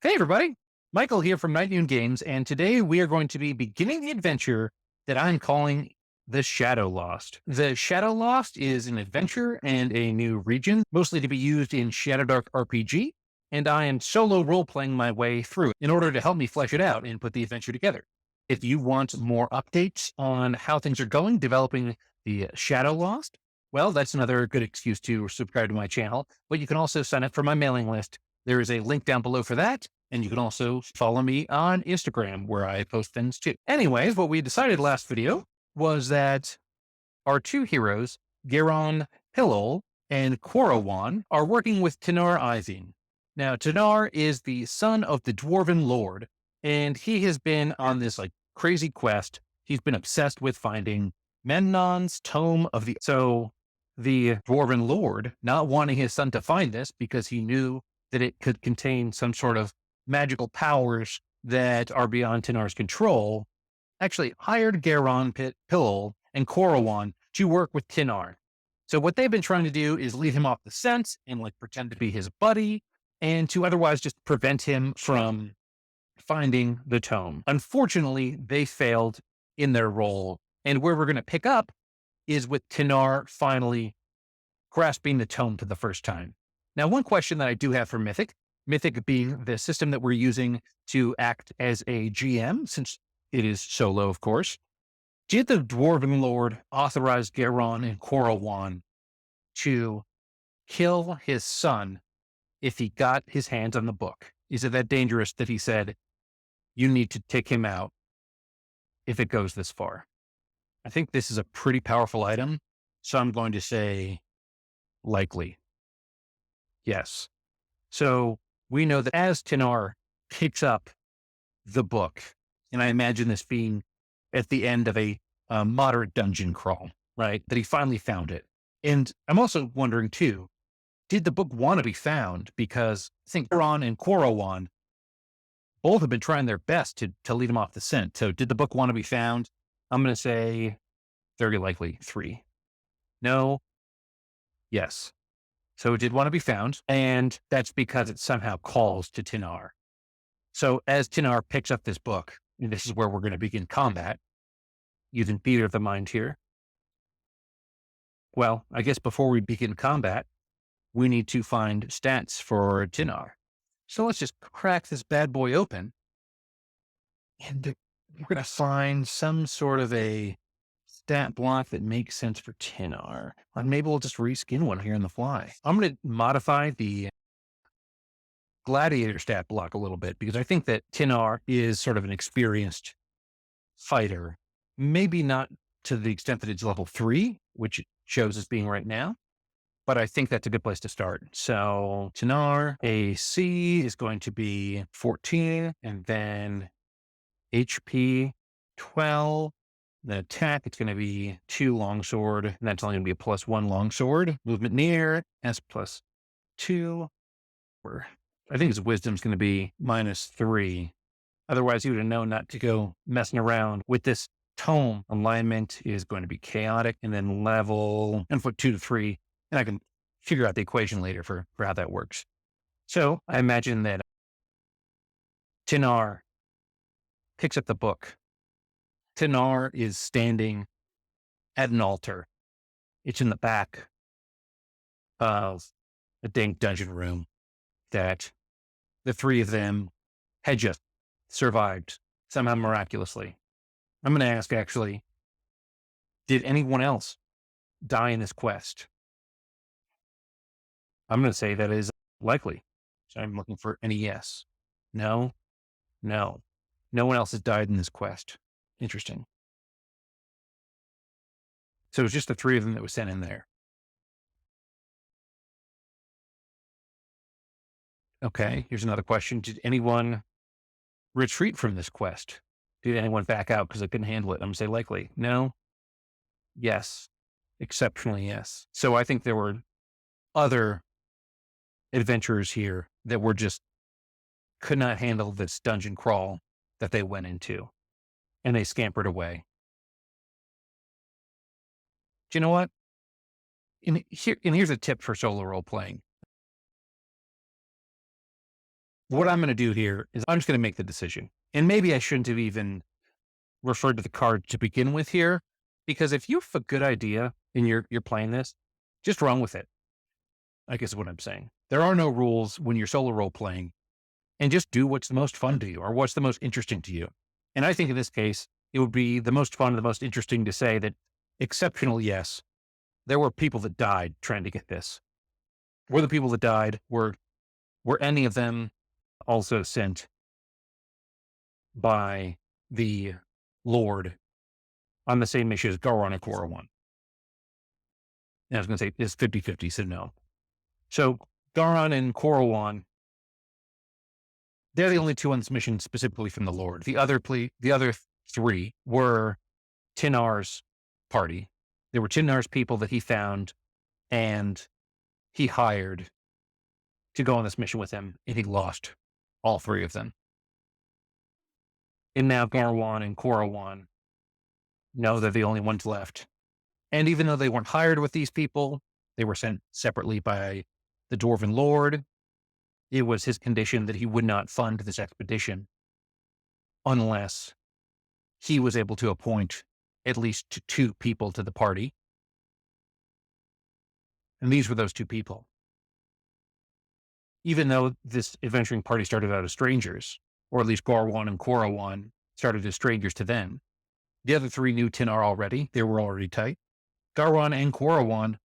Hey everybody, Michael here from Night Noon Games, and today we are going to be beginning the adventure that I'm calling the ShadowLost. The ShadowLost is an adventure and a new region, mostly to be used in Shadowdark RPG, and I am solo role-playing my way through it in order to help me flesh it out and put the adventure together. If you want more updates on how things are going developing the ShadowLost, well, that's another good excuse to subscribe to my channel, but you can also sign up for my mailing list. There is a link down below for that. And you can also follow me on Instagram where I post things too. Anyways, what we decided last video was that our two heroes, Garon Pillol and Qurowan, are working with Tinnar Ivinne. Now, Tinnar is the son of the Dwarven Lord, and he has been on this like crazy quest. He's been obsessed with finding Memnon's Tome of the... So the Dwarven Lord, not wanting his son to find this because he knew that it could contain some sort of magical powers that are beyond Tinnar's control, actually hired Garon Pillol and Qurowan to work with Tinnar. So what they've been trying to do is lead him off the scent and like pretend to be his buddy and to otherwise just prevent him from finding the tome. Unfortunately, they failed in their role. And where we're going to pick up is with Tinnar finally grasping the tome for the first time. Now, one question that I do have for Mythic being the system that we're using to act as a GM, since it is solo, of course. Did the Dwarven Lord authorize Garon and Qurowan to kill his son if he got his hands on the book? Is it that dangerous that he said, you need to take him out if it goes this far? I think this is a pretty powerful item, so I'm going to say likely. Yes. So we know that as Tinnar picks up the book, and I imagine this being at the end of a moderate dungeon crawl, right? That he finally found it. And I'm also wondering too, did the book want to be found? Because I think Garon and Qurowan both have been trying their best to lead him off the scent. So did the book want to be found? I'm going to say very likely 3. No. Yes. So it did want to be found. And that's because it somehow calls to Tinnar. So as Tinnar picks up this book, and this is where we're going to begin combat, using theater of the mind here. Well, I guess before we begin combat, we need to find stats for Tinnar. So let's just crack this bad boy open. And we're going to find some sort of a stat block that makes sense for Tinnar. And maybe we'll just reskin one here on the fly. I'm going to modify the gladiator stat block a little bit because I think that Tinnar is sort of an experienced fighter. Maybe not to the extent that it's level 3, which it shows as being right now, but I think that's a good place to start. So Tinnar AC is going to be 14, and then HP 12. The attack, it's going to be 2 longsword, and that's only going to be a +1 longsword. Movement near, S +2. Or I think his wisdom's going to be -3. Otherwise, he would have known not to go messing around with this tome. Alignment is going to be chaotic, and then level and put 2 to 3. And I can figure out the equation later for how that works. So I imagine that Tinnar picks up the book. Tinnar is standing at an altar. It's in the back of a dank dungeon room that the 3 of them had just survived somehow miraculously. I'm going to ask, actually, did anyone else die in this quest? I'm going to say that is likely. So I'm looking for any yes. No. No. No one else has died in this quest. Interesting. So it was just the 3 of them that was sent in there. Okay, here's another question. Did anyone retreat from this quest? Did anyone back out because they couldn't handle it? I'm going to say likely. No. Yes. Exceptionally yes. So I think there were other adventurers here that were just could not handle this dungeon crawl that they went into, and they scampered away. Do you know what? And here's a tip for solo role playing. what I'm going to do here is I'm just going to make the decision. And maybe I shouldn't have even referred to the card to begin with here, because if you have a good idea and you're playing this, just run with it. I guess is what I'm saying. There are no rules when you're solo role playing, and just do what's the most fun to you or what's the most interesting to you. And I think in this case, it would be the most fun and the most interesting to say that exceptional, yes, there were people that died trying to get this. Were the people that died, were any of them also sent by the Lord on the same mission as Garon and Qurowan? And I was going to say it's 50-50, so no. So Garon and Qurowan, they're the only two on this mission specifically from the Lord. The other three were Tinnar's party. They were Tinnar's people that he found and he hired to go on this mission with him, and he lost all three of them. And now Garon and Qurowan know they're the only ones left. And even though they weren't hired with these people, they were sent separately by the Dwarven Lord. It was his condition that he would not fund this expedition unless he was able to appoint at least two people to the party. And these were those two people. Even though this adventuring party started out as strangers, or at least Garon and Qurowan started as strangers to them, the other three knew Tinnar already. They were already tight. Garon and Qurowan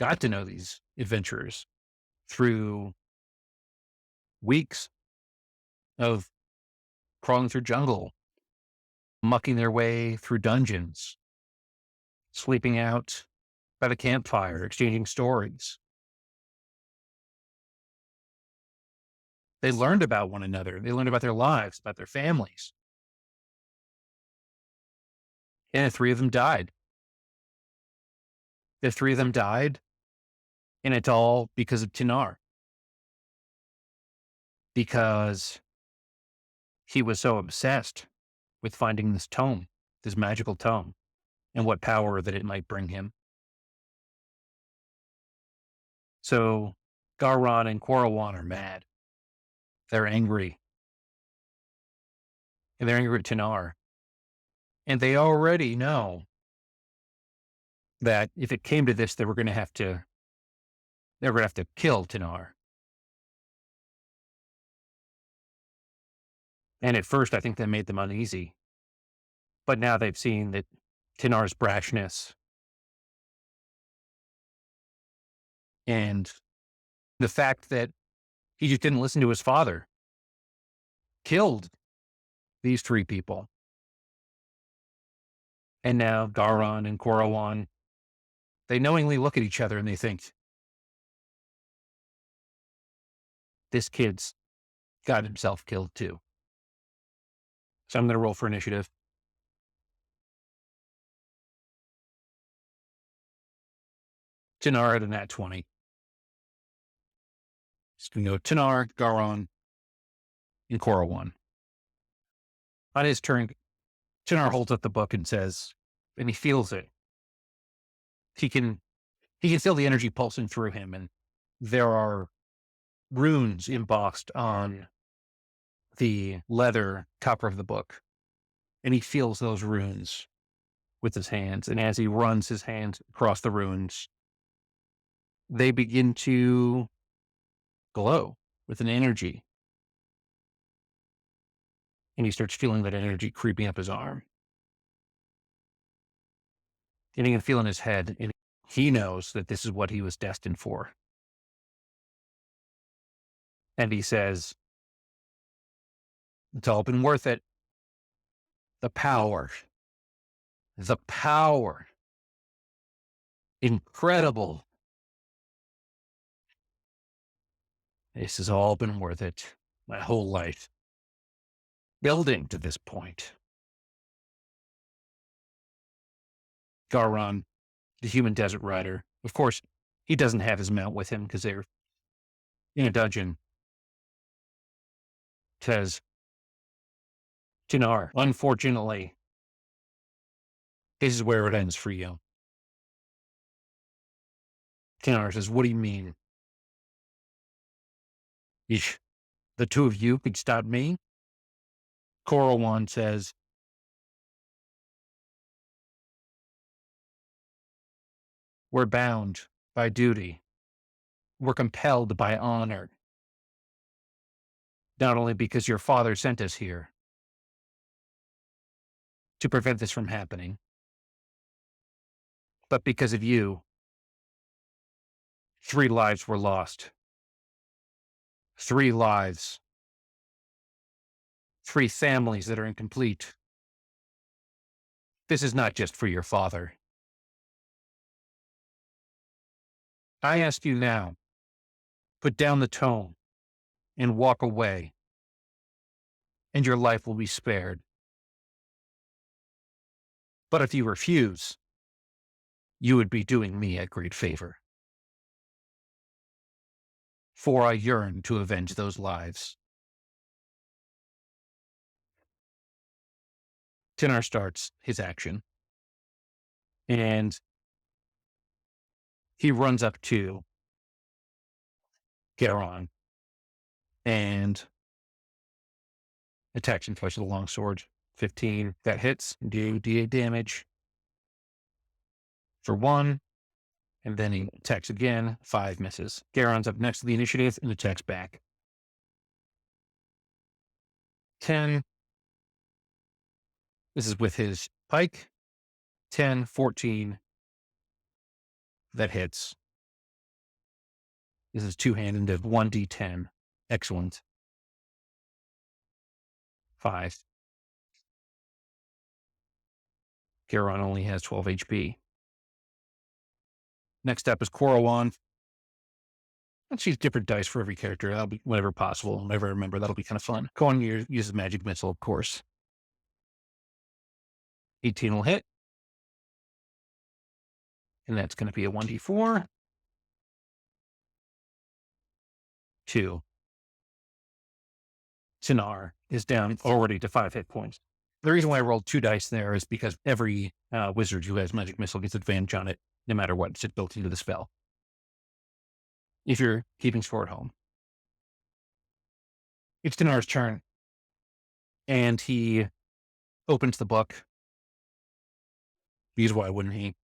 got to know these adventurers through weeks of crawling through jungle, mucking their way through dungeons, sleeping out by the campfire, exchanging stories. They learned about one another. They learned about their lives, about their families. And the three of them died. The three of them died, and it's all because of Tinnar. Because he was so obsessed with finding this tome, this magical tome, and what power that it might bring him. So Garon and Qurowan are mad. They're angry. And they're angry at Tinnar. And they already know that if it came to this, they were going to have to kill Tinnar. And at first, I think that made them uneasy. But now they've seen that Tinnar's brashness and the fact that he just didn't listen to his father killed these three people. And now Garon and Qurowan, they knowingly look at each other and they think, this kid's got himself killed too. So I'm going to roll for initiative. Tinnar at a nat 20. It's going to go Tinnar, Garon, and Qurowan. On his turn, Tinnar holds up the book and says, and he feels it. He can feel the energy pulsing through him, and there are runes embossed on the leather cover of the book. And he feels those runes with his hands. And as he runs his hands across the runes, they begin to glow with an energy. And he starts feeling that energy creeping up his arm. And he can feel in his head, and he knows that this is what he was destined for. And he says, it's all been worth it. The power. Incredible. This has all been worth it. My whole life. Building to this point. Garon, the human desert rider. Of course, he doesn't have his mount with him because they're in a dungeon. Says, Tinnar, unfortunately, this is where it ends for you. Tinnar says, what do you mean? the two of you could stop me. Qurowan says, we're bound by duty. We're compelled by honor. Not only because your father sent us here to prevent this from happening, but because of you, 3 lives were lost. 3 lives. 3 families that are incomplete. This is not just for your father. I ask you now, put down the tome and walk away, and your life will be spared. But if you refuse, you would be doing me a great favor. For I yearn to avenge those lives. Tinnar starts his action, and he runs up to Garon and attacks him twice with a longsword. 15, that hits, do D8 damage for 1, and then he attacks again, 5 misses. Garon's up next to the initiative and attacks back. 10, this is with his pike. 10, 14, that hits. This is two-handed of 1d10. Excellent. 5. Garon only has 12 HP. Next up is Qurowan. Let's use different dice for every character. That'll be whenever possible. Whenever I remember, that'll be kind of fun. Qurowan uses Magic Missile, of course. 18 will hit. And that's going to be a 1d4. 2. Tinnar is down already to 5 hit points. The reason why I rolled 2 dice there is because every wizard who has Magic Missile gets advantage on it, no matter what. It's built into the spell. If you're keeping score at home. It's Tinnar's turn. And he opens the book. Because why wouldn't he?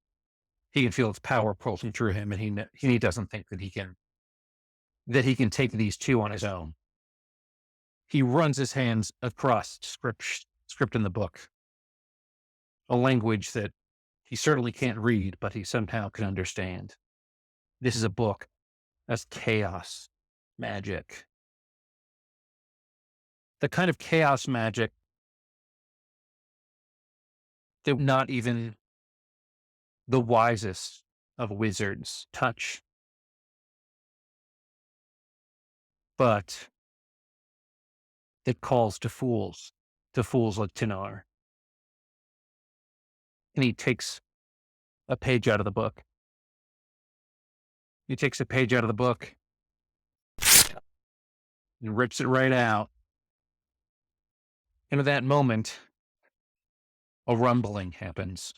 He can feel its power pulsing through him, and he doesn't think that he can take these 2 on his own. He runs his hands across script in the book, a language that he certainly can't read, but he somehow can understand. This is a book that's chaos magic. The kind of chaos magic that not even the wisest of wizards touch. But that calls to fools like Tinnar. And he takes a page out of the book. He takes a page out of the book and rips it right out. And at that moment, a rumbling happens.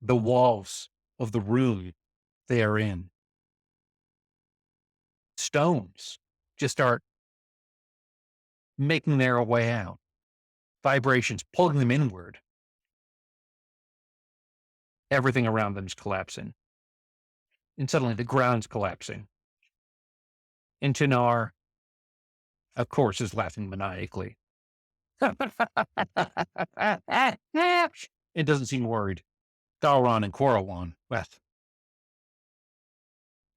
The walls of the room they are in, stones just start making their way out. Vibrations pulling them inward. Everything around them is collapsing. And suddenly the ground's collapsing. And Tinnar, of course, is laughing maniacally. It doesn't seem worried. Garon and Qurowan, well,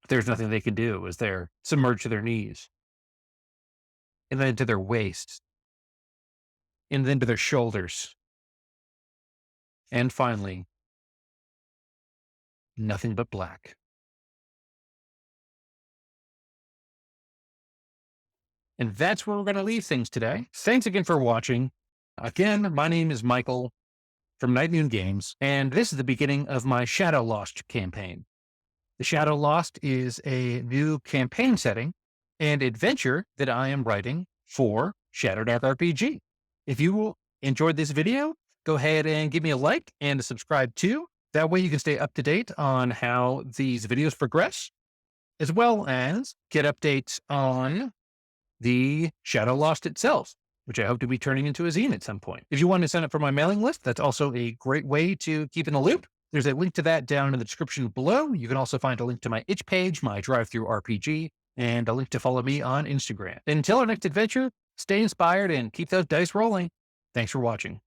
there's nothing they can do as they're submerged to their knees. And then to their waists. And then to their shoulders. And finally, nothing but black. And that's where we're going to leave things today. Thanks again for watching. Again, my name is Michael from Night Noon Games, and this is the beginning of my ShadowLost campaign. The ShadowLost is a new campaign setting and adventure that I am writing for Shadowdark RPG. If you enjoyed this video, go ahead and give me a like and a subscribe too. That way you can stay up to date on how these videos progress, as well as get updates on the ShadowLost itself, which I hope to be turning into a zine at some point. If you want to sign up for my mailing list, that's also a great way to keep in the loop. There's a link to that down in the description below. You can also find a link to my itch page, my drive-through RPG, and a link to follow me on Instagram. Until our next adventure, stay inspired and keep those dice rolling. Thanks for watching.